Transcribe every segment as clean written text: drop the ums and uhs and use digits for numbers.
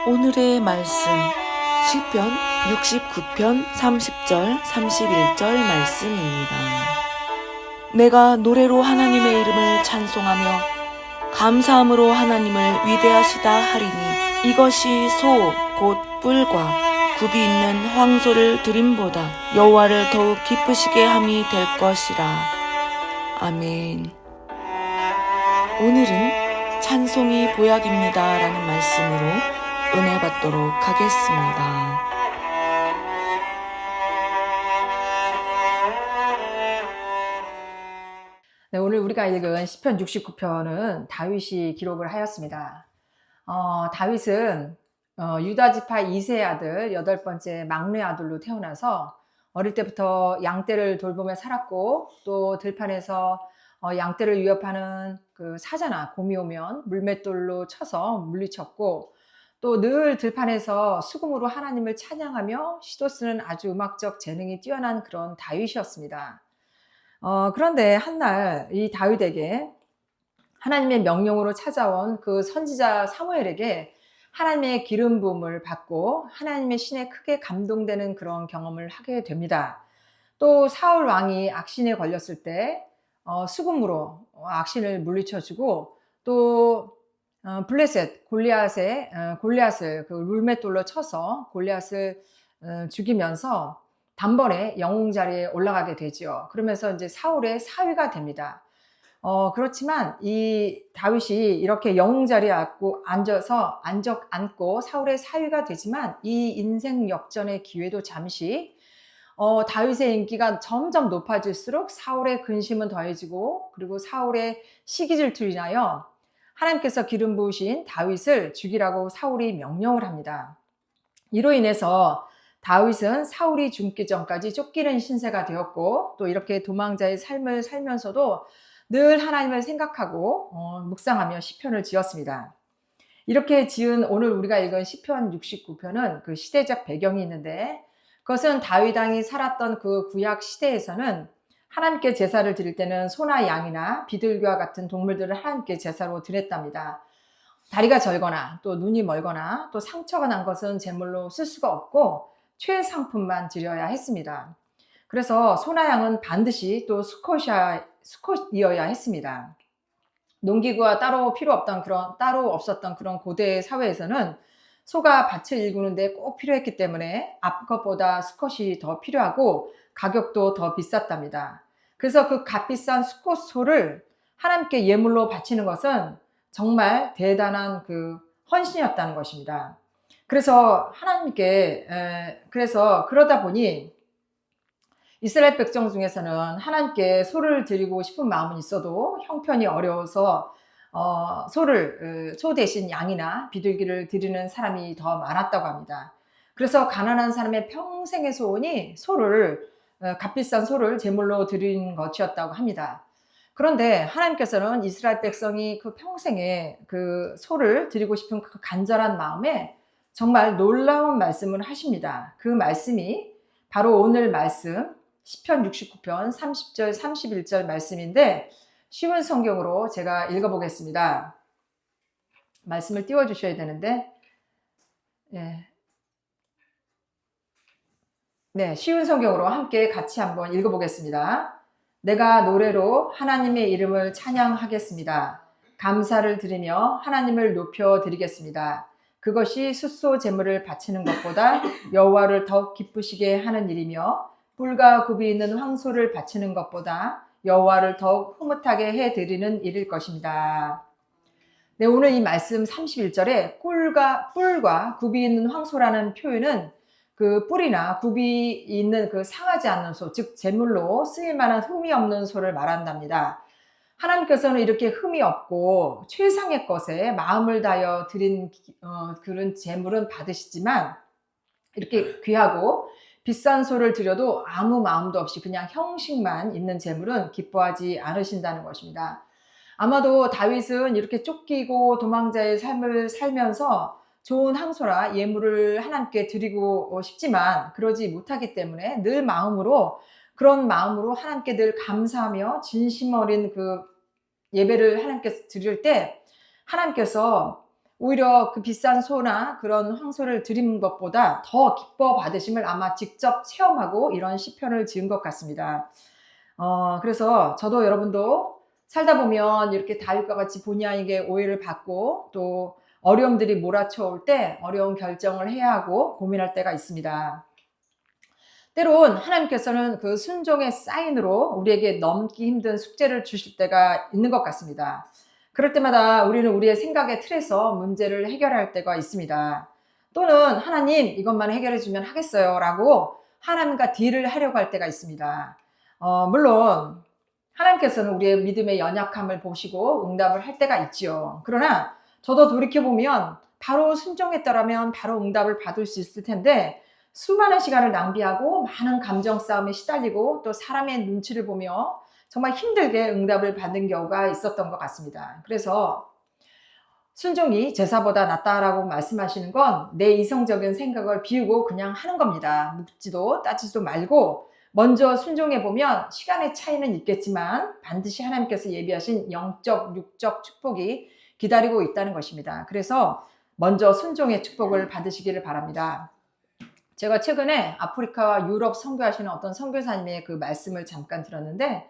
오늘의 말씀 시편 69편 30절 31절 말씀입니다. 내가 노래로 하나님의 이름을 찬송하며 감사함으로 하나님을 위대하시다 하리니 이것이 소 곧 뿔과 굽이 있는 황소를 드림보다 여호와를 더욱 기쁘시게 함이 될 것이라. 아멘. 오늘은 찬송이 보약입니다 라는 말씀으로 은혜 받도록 하겠습니다. 네, 오늘 우리가 읽은 시편 69편은 다윗이 기록을 하였습니다. 다윗은 유다 지파 이새의 아들 8번째 막내 아들로 태어나서 어릴 때부터 양떼를 돌보며 살았고, 또 들판에서 양떼를 위협하는 그 사자나 곰이 오면 물맷돌로 쳐서 물리쳤고, 또 늘 들판에서 수금으로 하나님을 찬양하며 시도 쓰는 아주 음악적 재능이 뛰어난 그런 다윗이었습니다. 그런데 한날 이 다윗에게 하나님의 명령으로 찾아온 그 선지자 사무엘에게 하나님의 기름 부음을 받고 하나님의 신에 크게 감동되는 그런 경험을 하게 됩니다. 또 사울 왕이 악신에 걸렸을 때 수금으로 악신을 물리쳐주고, 또 블레셋 골리앗을 그 물맷돌로 쳐서 골리앗을 죽이면서 단번에 영웅 자리에 올라가게 되죠. 그러면서 이제 사울의 사위가 됩니다. 그렇지만 이 다윗이 이렇게 영웅 자리에 앉고 사울의 사위가 되지만 이 인생 역전의 기회도 잠시, 다윗의 인기가 점점 높아질수록 사울의 근심은 더해지고, 그리고 사울의 시기 질투로 인하여 하나님께서 기름 부으신 다윗을 죽이라고 사울이 명령을 합니다. 이로 인해서 다윗은 사울이 죽기 전까지 쫓기는 신세가 되었고, 또 이렇게 도망자의 삶을 살면서도 늘 하나님을 생각하고 묵상하며 시편을 지었습니다. 이렇게 지은 오늘 우리가 읽은 시편 69편은 그 시대적 배경이 있는데, 그것은 다윗 왕이 살았던 그 구약 시대에서는 하나님께 제사를 드릴 때는 소나 양이나 비둘기와 같은 동물들을 하나님께 제사로 드렸답니다. 다리가 절거나 또 눈이 멀거나 또 상처가 난 것은 제물로 쓸 수가 없고 최상품만 드려야 했습니다. 그래서 소나 양은 반드시 또 수컷이어야 했습니다. 농기구가 따로 없었던 그런 고대 사회에서는 소가 밭을 일구는데 꼭 필요했기 때문에 암컷보다 수컷이 더 필요하고 가격도 더 비쌌답니다. 그래서 그 값비싼 수컷 소를 하나님께 예물로 바치는 것은 정말 대단한 그 헌신이었다는 것입니다. 그래서 그러다 보니 이스라엘 백성 중에서는 하나님께 소를 드리고 싶은 마음은 있어도 형편이 어려워서 소 대신 양이나 비둘기를 드리는 사람이 더 많았다고 합니다. 그래서 가난한 사람의 평생의 소원이 값비싼 소를 제물로 드린 것이었다고 합니다. 그런데 하나님께서는 이스라엘 백성이 그 평생에 그 소를 드리고 싶은 그 간절한 마음에 정말 놀라운 말씀을 하십니다. 그 말씀이 바로 오늘 말씀 시편 69편 30절 31절 말씀인데, 쉬운 성경으로 제가 읽어보겠습니다. 말씀을 띄워주셔야 되는데, 쉬운 성경으로 함께 같이 한번 읽어보겠습니다. 내가 노래로 하나님의 이름을 찬양하겠습니다. 감사를 드리며 하나님을 높여드리겠습니다. 그것이 숫소 제물을 바치는 것보다 여호와를 더욱 기쁘시게 하는 일이며, 뿔과 굽이 있는 황소를 바치는 것보다 여호와를 더욱 흐뭇하게 해드리는 일일 것입니다. 네, 오늘 이 말씀 31절에 뿔과 굽이 있는 황소라는 표현은 그 뿔이나 굽이 있는 그 상하지 않는 소, 즉 제물로 쓰일 만한 흠이 없는 소를 말한답니다. 하나님께서는 이렇게 흠이 없고 최상의 것에 마음을 다하여 드린 그런 제물은 받으시지만, 이렇게 귀하고 비싼 소를 드려도 아무 마음도 없이 그냥 형식만 있는 제물은 기뻐하지 않으신다는 것입니다. 아마도 다윗은 이렇게 쫓기고 도망자의 삶을 살면서 좋은 항소라 예물을 하나님께 드리고 싶지만 그러지 못하기 때문에 그런 마음으로 하나님께 늘 감사하며 진심 어린 그 예배를 하나님께 드릴 때, 하나님께서 오히려 그 비싼 소나 그런 황소를 드린 것보다 더 기뻐 받으심을 아마 직접 체험하고 이런 시편을 지은 것 같습니다. 그래서 저도 여러분도 살다 보면 이렇게 다윗과 같이 본의 아니게 오해를 받고 또 어려움들이 몰아쳐올 때 어려운 결정을 해야 하고 고민할 때가 있습니다. 때론 하나님께서는 그 순종의 사인으로 우리에게 넘기 힘든 숙제를 주실 때가 있는 것 같습니다. 그럴 때마다 우리는 우리의 생각의 틀에서 문제를 해결할 때가 있습니다. 또는 하나님 이것만 해결해 주면 하겠어요 라고 하나님과 딜을 하려고 할 때가 있습니다. 물론 하나님께서는 우리의 믿음의 연약함을 보시고 응답을 할 때가 있지요. 그러나 저도 돌이켜보면 바로 순종했더라면 바로 응답을 받을 수 있을 텐데 수많은 시간을 낭비하고 많은 감정 싸움에 시달리고 또 사람의 눈치를 보며 정말 힘들게 응답을 받는 경우가 있었던 것 같습니다. 그래서 순종이 제사보다 낫다라고 말씀하시는 건 내 이성적인 생각을 비우고 그냥 하는 겁니다. 묻지도 따지지도 말고 먼저 순종해보면 시간의 차이는 있겠지만 반드시 하나님께서 예비하신 영적, 육적 축복이 기다리고 있다는 것입니다. 그래서 먼저 순종의 축복을 받으시기를 바랍니다. 제가 최근에 아프리카와 유럽 선교하시는 어떤 선교사님의 그 말씀을 잠깐 들었는데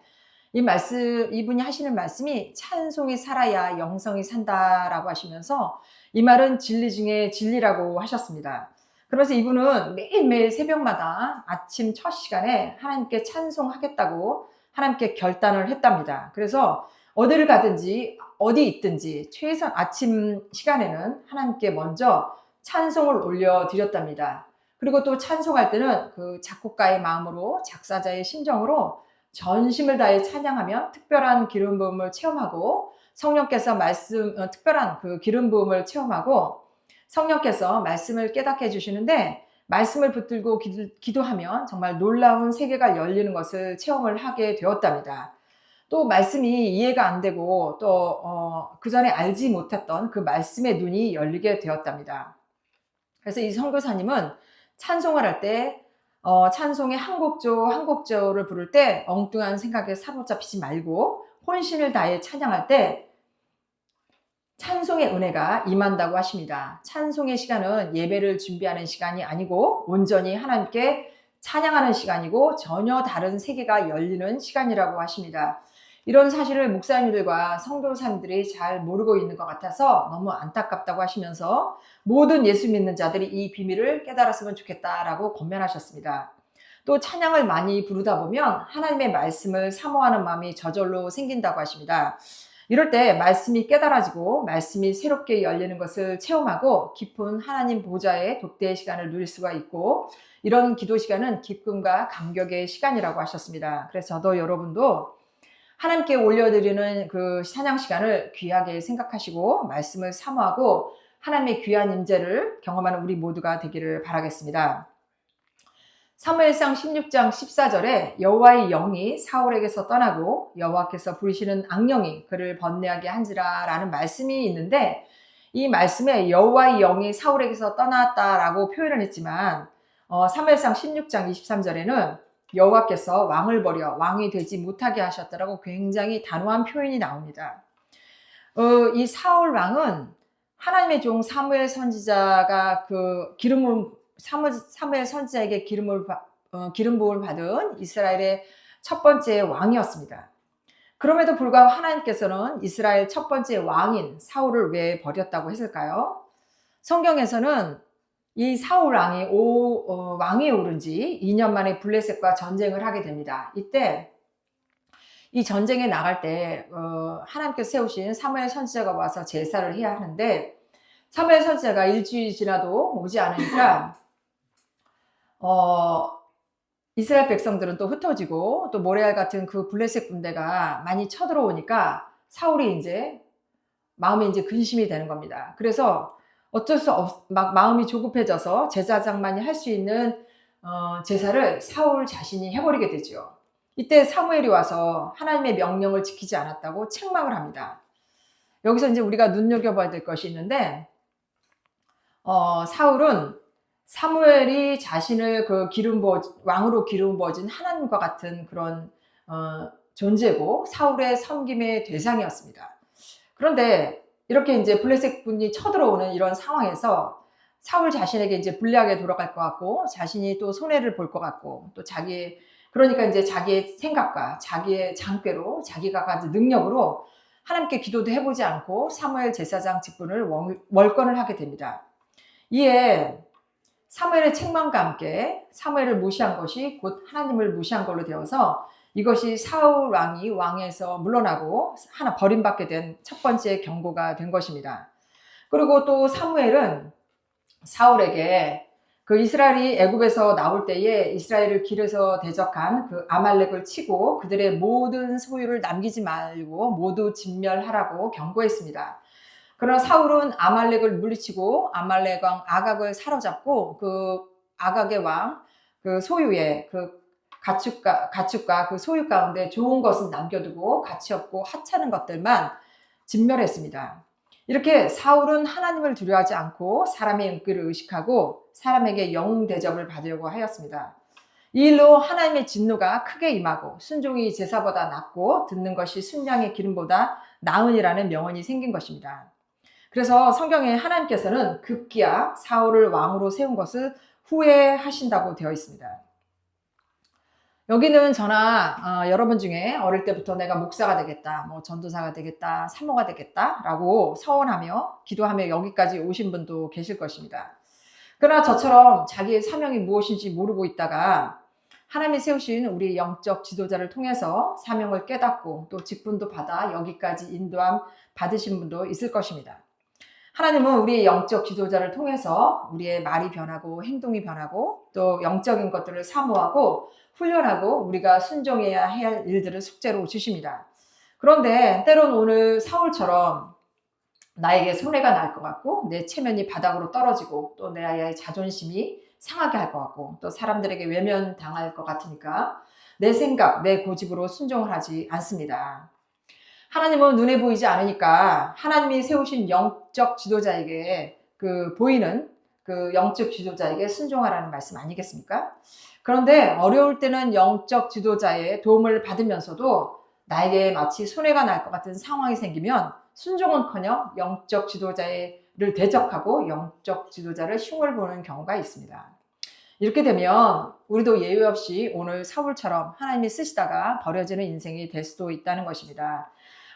이분이 하시는 말씀이 찬송이 살아야 영성이 산다라고 하시면서 이 말은 진리 중에 진리라고 하셨습니다. 그래서 이분은 매일매일 새벽마다 아침 첫 시간에 하나님께 찬송하겠다고 하나님께 결단을 했답니다. 그래서 어디를 가든지 어디 있든지 최선 아침 시간에는 하나님께 먼저 찬송을 올려드렸답니다. 그리고 또 찬송할 때는 그 작곡가의 마음으로 작사자의 심정으로 전심을 다해 찬양하면 특별한 기름 부음을 체험하고 성령께서 특별한 그 기름 부음을 체험하고 성령께서 말씀을 깨닫게 해주시는데 말씀을 붙들고 기도하면 정말 놀라운 세계가 열리는 것을 체험을 하게 되었답니다. 또 말씀이 이해가 안 되고 또 그 전에 알지 못했던 그 말씀의 눈이 열리게 되었답니다. 그래서 이 선교사님은 찬송을 할 때 찬송의 한 곡조를 부를 때 엉뚱한 생각에 사로잡히지 말고 혼신을 다해 찬양할 때 찬송의 은혜가 임한다고 하십니다. 찬송의 시간은 예배를 준비하는 시간이 아니고 온전히 하나님께 찬양하는 시간이고 전혀 다른 세계가 열리는 시간이라고 하십니다. 이런 사실을 목사님들과 선교사님들이 잘 모르고 있는 것 같아서 너무 안타깝다고 하시면서 모든 예수 믿는 자들이 이 비밀을 깨달았으면 좋겠다라고 권면하셨습니다. 또 찬양을 많이 부르다 보면 하나님의 말씀을 사모하는 마음이 저절로 생긴다고 하십니다. 이럴 때 말씀이 깨달아지고 말씀이 새롭게 열리는 것을 체험하고 깊은 하나님 보좌의 독대의 시간을 누릴 수가 있고 이런 기도 시간은 기쁨과 감격의 시간이라고 하셨습니다. 그래서 저도 여러분도 하나님께 올려드리는 그 찬양 시간을 귀하게 생각하시고 말씀을 사모하고 하나님의 귀한 임재를 경험하는 우리 모두가 되기를 바라겠습니다. 사무엘상 16장 14절에 여호와의 영이 사울에게서 떠나고 여호와께서 부르시는 악령이 그를 번뇌하게 한지라 라는 말씀이 있는데 이 말씀에 여호와의 영이 사울에게서 떠났다라고 표현을 했지만 사무엘상 16장 23절에는 여호와께서 왕을 버려 왕이 되지 못하게 하셨다라고 굉장히 단호한 표현이 나옵니다. 이 사울 왕은 하나님의 종 사무엘 선지자가 그 사무엘 선지자에게 기름 부음을 받은 이스라엘의 첫 번째 왕이었습니다. 그럼에도 불구하고 하나님께서는 이스라엘 첫 번째 왕인 사울을 왜 버렸다고 했을까요? 성경에서는 이 사울 왕이 왕위에 오른 지 2년 만에 블레셋과 전쟁을 하게 됩니다. 이때 이 전쟁에 나갈 때 하나님께서 세우신 사무엘 선지자가 와서 제사를 해야 하는데 사무엘 선지자가 일주일이 지나도 오지 않으니까 이스라엘 백성들은 또 흩어지고 또 모레알 같은 그 블레셋 군대가 많이 쳐들어오니까 사울이 마음이 근심이 되는 겁니다. 그래서 어쩔 수 마음이 조급해져서 제사장만이 할 수 있는 제사를 사울 자신이 해버리게 되죠. 이때 사무엘이 와서 하나님의 명령을 지키지 않았다고 책망을 합니다. 여기서 우리가 눈여겨봐야 될 것이 있는데 사울은 사무엘이 자신을 왕으로 기름 부어진 하나님과 같은 그런 존재고 사울의 섬김의 대상이었습니다. 그런데 이렇게 이제 블레셋 군이 쳐들어오는 이런 상황에서 사울 자신에게 이제 불리하게 돌아갈 것 같고, 자신이 또 손해를 볼 것 같고, 또 그러니까 이제 자기의 생각과 자기의 장꾀로, 자기가 가진 능력으로 하나님께 기도도 해보지 않고 사무엘 제사장 직분을 월권을 하게 됩니다. 이에 사무엘의 책망과 함께 사무엘을 무시한 것이 곧 하나님을 무시한 걸로 되어서 이것이 사울 왕이 왕에서 물러나고 하나 버림받게 된 첫 번째 경고가 된 것입니다. 그리고 또 사무엘은 사울에게 그 이스라엘이 애굽에서 나올 때에 이스라엘을 길에서 대적한 그 아말렉을 치고 그들의 모든 소유를 남기지 말고 모두 진멸하라고 경고했습니다. 그러나 사울은 아말렉을 물리치고 아말렉 왕 아각을 사로잡고 그 아각의 왕 그 소유의 그 가축과 그 소유 가운데 좋은 것은 남겨두고 가치 없고 하찮은 것들만 진멸했습니다. 이렇게 사울은 하나님을 두려워하지 않고 사람의 인기를 의식하고 사람에게 영웅 대접을 받으려고 하였습니다. 이 일로 하나님의 진노가 크게 임하고 순종이 제사보다 낫고 듣는 것이 순양의 기름보다 나으니라는 명언이 생긴 것입니다. 그래서 성경에 하나님께서는 급기야 사울을 왕으로 세운 것을 후회하신다고 되어 있습니다. 여기는 저나 여러분 중에 어릴 때부터 내가 목사가 되겠다, 뭐 전도사가 되겠다, 사모가 되겠다 라고 서원하며 기도하며 여기까지 오신 분도 계실 것입니다. 그러나 저처럼 자기의 사명이 무엇인지 모르고 있다가 하나님이 세우신 우리 영적 지도자를 통해서 사명을 깨닫고 또 직분도 받아 여기까지 인도함 받으신 분도 있을 것입니다. 하나님은 우리의 영적 지도자를 통해서 우리의 말이 변하고 행동이 변하고 또 영적인 것들을 사모하고 훈련하고 우리가 순종해야 할 일들을 숙제로 주십니다. 그런데 때론 오늘 사울처럼 나에게 손해가 날 것 같고 내 체면이 바닥으로 떨어지고 또 내 자존심이 상하게 할 것 같고 또 사람들에게 외면당할 것 같으니까 내 생각, 내 고집으로 순종을 하지 않습니다. 하나님은 눈에 보이지 않으니까 하나님이 세우신 영적 지도자에게 보이는 그 영적 지도자에게 순종하라는 말씀 아니겠습니까? 그런데 어려울 때는 영적 지도자의 도움을 받으면서도 나에게 마치 손해가 날 것 같은 상황이 생기면 순종은커녕 영적 지도자를 대적하고 영적 지도자를 흉을 보는 경우가 있습니다. 이렇게 되면 우리도 예외 없이 오늘 사울처럼 하나님이 쓰시다가 버려지는 인생이 될 수도 있다는 것입니다.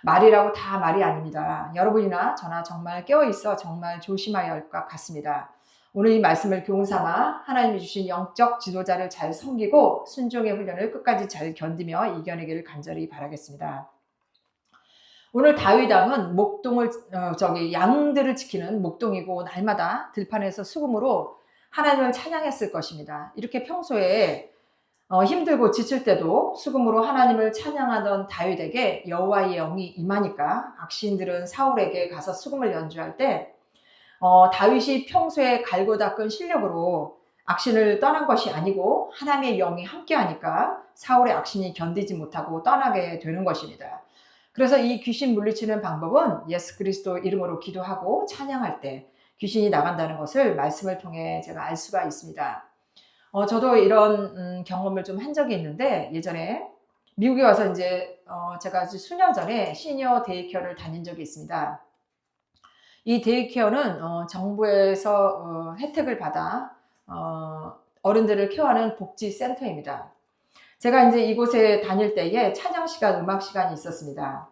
말이라고 다 말이 아닙니다. 여러분이나 저나 정말 깨어있어 정말 조심해야 할 것 같습니다. 오늘 이 말씀을 교훈삼아 하나님이 주신 영적 지도자를 잘 섬기고 순종의 훈련을 끝까지 잘 견디며 이겨내기를 간절히 바라겠습니다. 오늘 다윗 왕은 양들을 지키는 목동이고 날마다 들판에서 수금으로 하나님을 찬양했을 것입니다. 이렇게 평소에 힘들고 지칠 때도 수금으로 하나님을 찬양하던 다윗에게 여호와의 영이 임하니까 악시인들은 사울에게 가서 수금을 연주할 때 다윗이 평소에 갈고 닦은 실력으로 악신을 떠난 것이 아니고 하나님의 영이 함께하니까 사울의 악신이 견디지 못하고 떠나게 되는 것입니다. 그래서 이 귀신 물리치는 방법은 예수 그리스도 이름으로 기도하고 찬양할 때 귀신이 나간다는 것을 말씀을 통해 제가 알 수가 있습니다. 저도 이런 경험을 좀 한 적이 있는데 예전에 미국에 와서 이제 제가 수년 전에 시니어 데이케어를 다닌 적이 있습니다. 이 데이케어는 정부에서 혜택을 받아 어른들을 케어하는 복지센터입니다. 제가 이제 이곳에 다닐 때에 찬양 시간, 음악 시간이 있었습니다.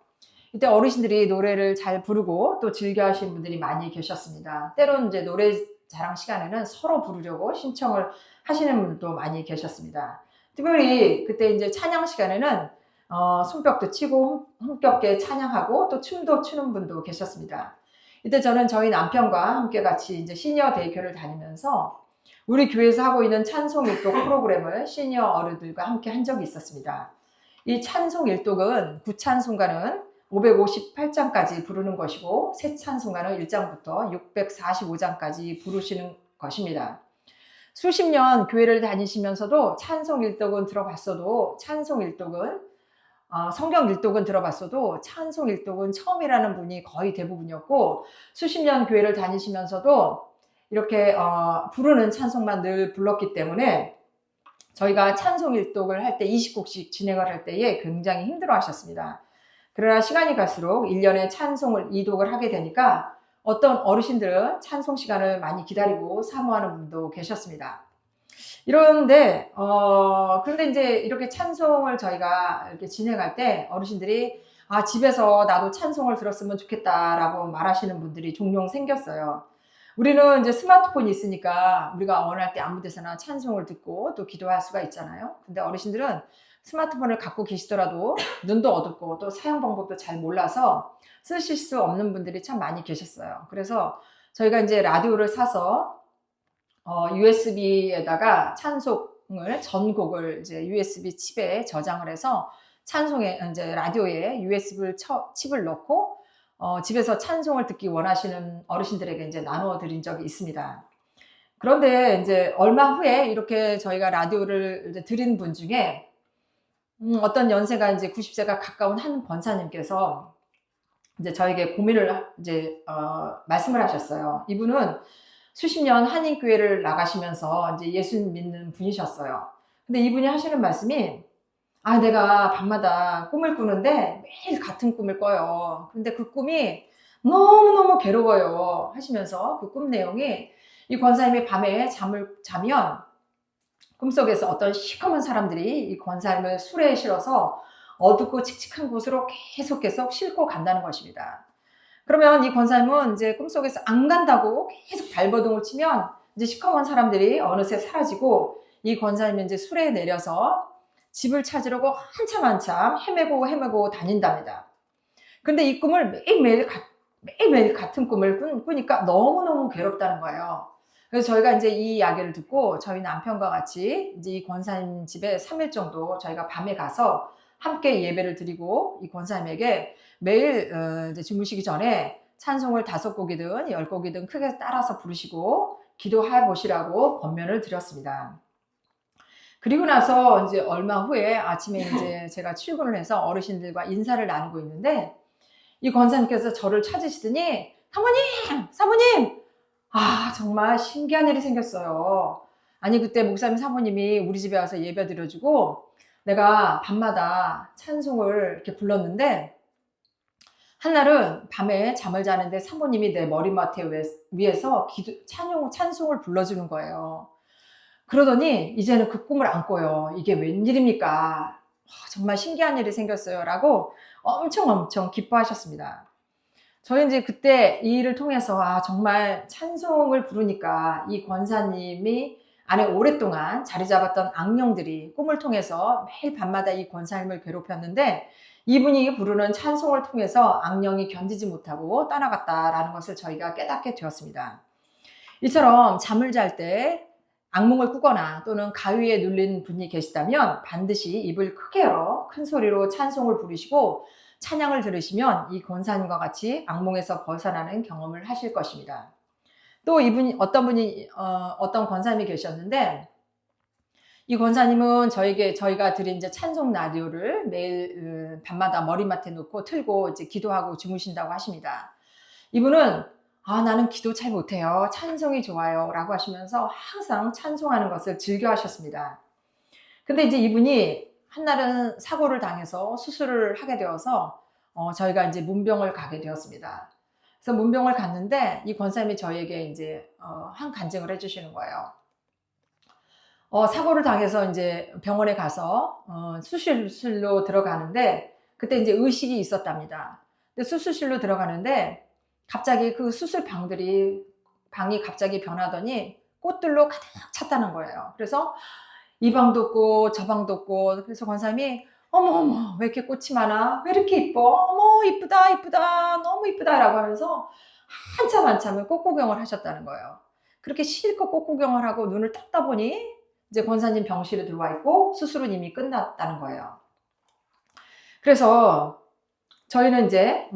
이때 어르신들이 노래를 잘 부르고 또 즐겨 하시는 분들이 많이 계셨습니다. 때론 이제 노래 자랑 시간에는 서로 부르려고 신청을 하시는 분도 많이 계셨습니다. 특별히 그때 이제 찬양 시간에는 손뼉도 치고 흥겹게 찬양하고 또 춤도 추는 분도 계셨습니다. 이때 저는 저희 남편과 함께 같이 이제 시니어 데이케어를 다니면서 우리 교회에서 하고 있는 찬송 일독 프로그램을 시니어 어른들과 함께 한 적이 있었습니다. 이 찬송 일독은 구찬송가는 558장까지 부르는 것이고 새 찬송가는 1장부터 645장까지 부르시는 것입니다. 수십 년 교회를 다니시면서도 찬송 일독은 들어봤어도 성경 일독은 들어봤어도 찬송 일독은 처음이라는 분이 거의 대부분이었고 수십 년 교회를 다니시면서도 이렇게 부르는 찬송만 늘 불렀기 때문에 저희가 찬송 일독을 할 때 20곡씩 진행을 할 때에 굉장히 힘들어 하셨습니다. 그러나 시간이 갈수록 1년에 찬송을 이독을 하게 되니까 어떤 어르신들은 찬송 시간을 많이 기다리고 사모하는 분도 계셨습니다. 이런데 그런데 이제 이렇게 찬송을 저희가 이렇게 진행할 때 어르신들이 집에서 나도 찬송을 들었으면 좋겠다라고 말하시는 분들이 종종 생겼어요. 우리는 이제 스마트폰이 있으니까 우리가 원할 때 아무 데서나 찬송을 듣고 또 기도할 수가 있잖아요. 근데 어르신들은 스마트폰을 갖고 계시더라도 눈도 어둡고 또 사용 방법도 잘 몰라서 쓰실 수 없는 분들이 참 많이 계셨어요. 그래서 저희가 이제 라디오를 사서 USB에다가 찬송을 전곡을 이제 USB 칩에 저장을 해서 찬송에 이제 라디오에 USB 칩을 넣고 집에서 찬송을 듣기 원하시는 어르신들에게 이제 나누어 드린 적이 있습니다. 그런데 이제 얼마 후에 이렇게 저희가 라디오를 이제 드린 분 중에 어떤 연세가 이제 90세가 가까운 한 권사님께서 이제 저에게 고민을 이제 말씀을 하셨어요. 이분은 수십 년 한인교회를 나가시면서 이제 예수 믿는 분이셨어요. 근데 이분이 하시는 말씀이 내가 밤마다 꿈을 꾸는데 매일 같은 꿈을 꿔요. 근데 그 꿈이 너무너무 괴로워요. 하시면서 그 꿈 내용이 이 권사님이 밤에 잠을 자면 꿈속에서 어떤 시커먼 사람들이 이 권사님을 수레에 실어서 어둡고 칙칙한 곳으로 계속 싣고 간다는 것입니다. 그러면 이 권사님은 이제 꿈속에서 안 간다고 계속 발버둥을 치면 이제 시커먼 사람들이 어느새 사라지고 이 권사님이 이제 수레에 내려서 집을 찾으려고 한참 헤매고 다닌답니다. 근데 이 꿈을 매일매일 같은 꿈을 꾸니까 너무너무 괴롭다는 거예요. 그래서 저희가 이제 이 이야기를 듣고 저희 남편과 같이 이제 이 권사님 집에 3일 정도 저희가 밤에 가서 함께 예배를 드리고 이 권사님에게 매일 이제 주무시기 전에 찬송을 5곡이든 10곡이든 크게 따라서 부르시고 기도해 보시라고 권면을 드렸습니다. 그리고 나서 이제 얼마 후에 아침에 이제 제가 출근을 해서 어르신들과 인사를 나누고 있는데 이 권사님께서 저를 찾으시더니 사모님 정말 신기한 일이 생겼어요. 아니 그때 목사님 사모님이 우리 집에 와서 예배 드려주고 내가 밤마다 찬송을 이렇게 불렀는데 한날은 밤에 잠을 자는데 사모님이 내 머리맡에 위에서 찬송을 불러주는 거예요. 그러더니 이제는 그 꿈을 안 꿔요. 이게 웬일입니까? 정말 신기한 일이 생겼어요. 라고 엄청 기뻐하셨습니다. 저희 이제 그때 이 일을 통해서 정말 찬송을 부르니까 이 권사님이 안에 오랫동안 자리 잡았던 악령들이 꿈을 통해서 매일 밤마다 이 권사님을 괴롭혔는데 이분이 부르는 찬송을 통해서 악령이 견디지 못하고 떠나갔다라는 것을 저희가 깨닫게 되었습니다. 이처럼 잠을 잘 때 악몽을 꾸거나 또는 가위에 눌린 분이 계시다면 반드시 입을 크게 열어 큰 소리로 찬송을 부르시고 찬양을 들으시면 이 권사님과 같이 악몽에서 벗어나는 경험을 하실 것입니다. 또 어떤 권사님이 계셨는데 이 권사님은 저희가 드린 이제 찬송 라디오를 매일 밤마다 머리맡에 놓고 틀고 이제 기도하고 주무신다고 하십니다. 이분은 나는 기도 잘 못해요. 찬송이 좋아요. 라고 하시면서 항상 찬송하는 것을 즐겨 하셨습니다. 근데 이제 이분이 한날은 사고를 당해서 수술을 하게 되어서 저희가 이제 문병을 가게 되었습니다. 그래서 문병을 갔는데 이 권사님이 저희에게 이제 한 간증을 해주시는 거예요. 사고를 당해서 이제 병원에 가서 수술실로 들어가는데 그때 이제 의식이 있었답니다. 근데 수술실로 들어가는데 갑자기 그 수술 방이 갑자기 변하더니 꽃들로 가득 찼다는 거예요. 그래서 이 방도 없고 저 방도 없고 그래서 권사님이 어머 왜 이렇게 꽃이 많아? 왜 이렇게 이뻐? 어머 이쁘다 너무 이쁘다 라고 하면서 한참을 꽃 구경을 하셨다는 거예요. 그렇게 실컷 꽃 구경을 하고 눈을 딱 떠보니 이제 권사님 병실에 들어와 있고 수술은 이미 끝났다는 거예요. 그래서 저희는 이제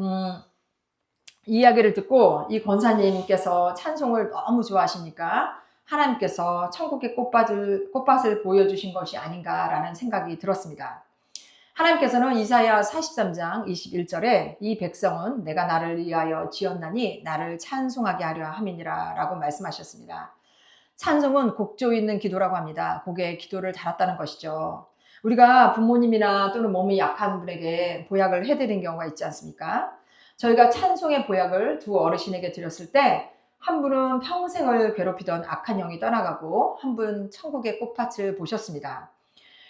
이 이야기를 듣고 이 권사님께서 찬송을 너무 좋아하시니까 하나님께서 천국의 꽃밭을 보여주신 것이 아닌가라는 생각이 들었습니다. 하나님께서는 이사야 43장 21절에 이 백성은 내가 나를 위하여 지었나니 나를 찬송하게 하려 함이니라 라고 말씀하셨습니다. 찬송은 곡조 있는 기도라고 합니다. 곡에 기도를 달았다는 것이죠. 우리가 부모님이나 또는 몸이 약한 분에게 보약을 해드린 경우가 있지 않습니까? 저희가 찬송의 보약을 두 어르신에게 드렸을 때 한 분은 평생을 괴롭히던 악한 영이 떠나가고 한 분은 천국의 꽃밭을 보셨습니다.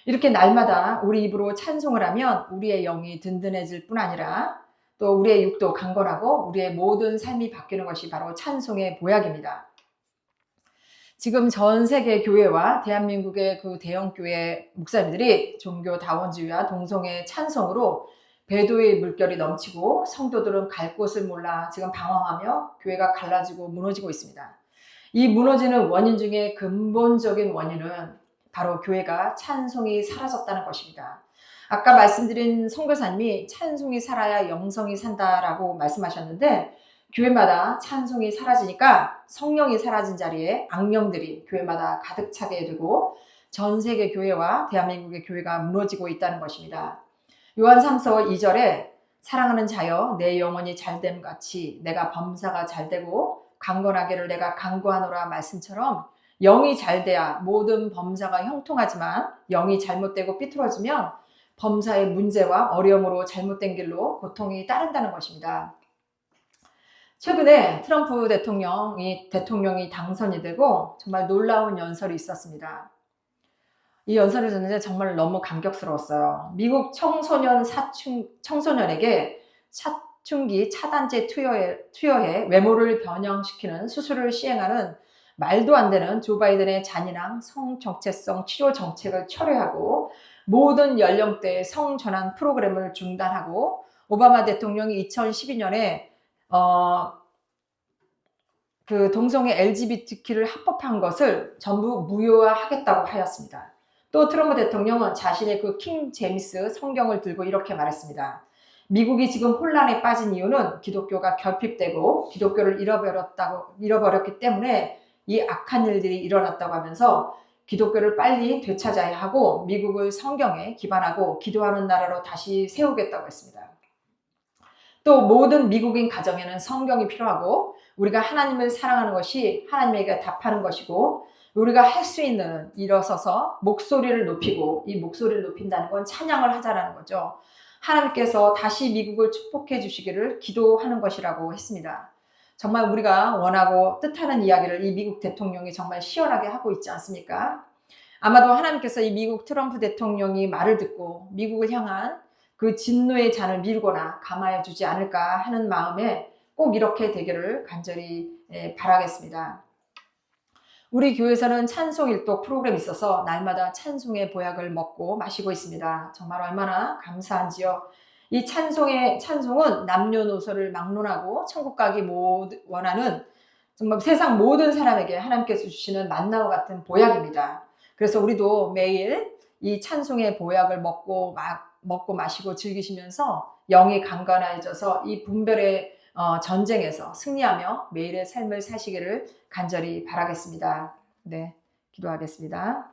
이렇게 날마다 우리 입으로 찬송을 하면 우리의 영이 든든해질 뿐 아니라 또 우리의 육도 강건하고 우리의 모든 삶이 바뀌는 것이 바로 찬송의 보약입니다. 지금 전 세계 교회와 대한민국의 그 대형 교회 목사님들이 종교 다원주의와 동성애 찬송으로 배도의 물결이 넘치고 성도들은 갈 곳을 몰라 지금 방황하며 교회가 갈라지고 무너지고 있습니다. 이 무너지는 원인 중에 근본적인 원인은 바로 교회가 찬송이 사라졌다는 것입니다. 아까 말씀드린 선교사님이 찬송이 살아야 영성이 산다라고 말씀하셨는데 교회마다 찬송이 사라지니까 성령이 사라진 자리에 악령들이 교회마다 가득 차게 되고 전 세계 교회와 대한민국의 교회가 무너지고 있다는 것입니다. 요한 3서 2절에 사랑하는 자여 내 영혼이 잘됨 같이 내가 범사가 잘되고 강건하기를 내가 간구하노라 말씀처럼 영이 잘돼야 모든 범사가 형통하지만 영이 잘못되고 삐뚤어지면 범사의 문제와 어려움으로 잘못된 길로 고통이 따른다는 것입니다. 최근에 트럼프 대통령이 당선이 되고 정말 놀라운 연설이 있었습니다. 이 연설을 듣는데 정말 너무 감격스러웠어요. 미국 청소년에게 사춘기 차단제 투여해 외모를 변형시키는 수술을 시행하는 말도 안 되는 조 바이든의 잔인한 성정체성 치료 정책을 철회하고 모든 연령대의 성전환 프로그램을 중단하고 오바마 대통령이 2012년에 그 동성애 LGBTQ를 합법한 것을 전부 무효화하겠다고 하였습니다. 또 트럼프 대통령은 자신의 그 킹 제임스 성경을 들고 이렇게 말했습니다. 미국이 지금 혼란에 빠진 이유는 기독교가 결핍되고 기독교를 잃어버렸기 때문에 이 악한 일들이 일어났다고 하면서 기독교를 빨리 되찾아야 하고 미국을 성경에 기반하고 기도하는 나라로 다시 세우겠다고 했습니다. 또 모든 미국인 가정에는 성경이 필요하고 우리가 하나님을 사랑하는 것이 하나님에게 답하는 것이고 우리가 할 수 있는 일어서서 목소리를 높이고 이 목소리를 높인다는 건 찬양을 하자라는 거죠. 하나님께서 다시 미국을 축복해 주시기를 기도하는 것이라고 했습니다. 정말 우리가 원하고 뜻하는 이야기를 이 미국 대통령이 정말 시원하게 하고 있지 않습니까? 아마도 하나님께서 이 미국 트럼프 대통령이 말을 듣고 미국을 향한 그 진노의 잔을 밀거나 감화해 주지 않을까 하는 마음에 꼭 이렇게 되기를 간절히 바라겠습니다. 우리 교회에서는 찬송 일독 프로그램이 있어서 날마다 찬송의 보약을 먹고 마시고 있습니다. 정말 얼마나 감사한지요. 이 찬송은 남녀노소를 막론하고 천국 가기 원하는 정말 세상 모든 사람에게 하나님께서 주시는 만나와 같은 보약입니다. 그래서 우리도 매일 이 찬송의 보약을 먹고 마시고 즐기시면서 영이 강건해져서 이 분별의 전쟁에서 승리하며 매일의 삶을 사시기를 간절히 바라겠습니다. 네, 기도하겠습니다.